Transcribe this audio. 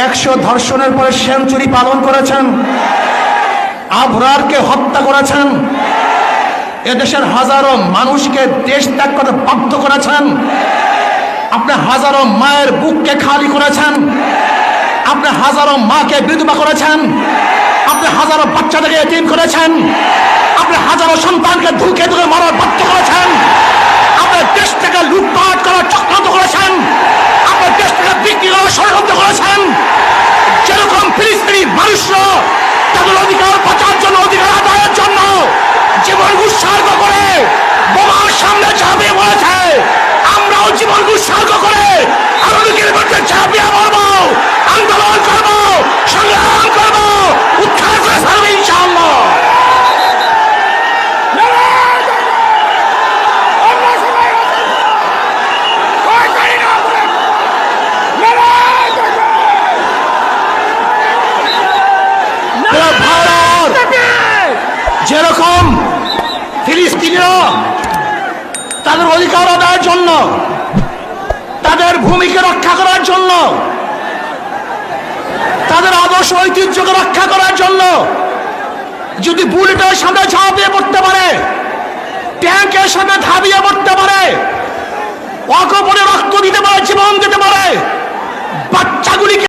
100 ধর্ষণের পরে সেঞ্চুরি পালন করেছেন, আবরারকে হত্যা করেছেন, এদেশের হাজারো মানুষকে দেশ ত্যাগ করতে বাধ্য করেছেন, আপনি হাজারো মায়ের বুককে খালি করেছেন, আপনি হাজারো মাকে বিধবা করেছেন, আপনি হাজারো বাচ্চাদেরকে এতিম করেছেন, আপনি হাজারো সন্তানকে ধুকে ধুকে মারার বাধ্য করেছেন, আপনি দেশ থেকে লুটপাট করার চক্রান্ত করেছেন, আপনি দেশ থেকে বিক্রি করার ষড়যন্ত্র করেছেন। যেরকম ফিলিস্তিনি মানুষরা তাদের অধিকার বাঁচার জন্য, অধিকার আদায়ের জন্য জীবন উৎসর্গ করে বোমার সামনে ঝাঁপিয়ে পড়েছে, আমরাও জীবন উৎসর্গ করে আমেরিকার বিরুদ্ধে ঝাঁপিয়ে পড়বো, আন্দোলন করবো, সংগ্রাম করবো, উৎখাত করে ছাড়বো ইনশাআল্লাহ। যেরকম ফিলিস্তিনিরা তাদের অধিকার আদায়ের জন্য, তাদের ভূমিকে রক্ষা করার জন্য, তাদের আদর্শ ঐতিহ্যকে রক্ষা করার জন্য যদি বুলেটের সামনে ঝাঁপিয়ে পড়তে পারে, ট্যাঙ্কের সামনে ধাবিয়ে পড়তে পারে, অকপটে রক্ত দিতে পারে, জীবন দিতে পারে, বাচ্চাগুলিকে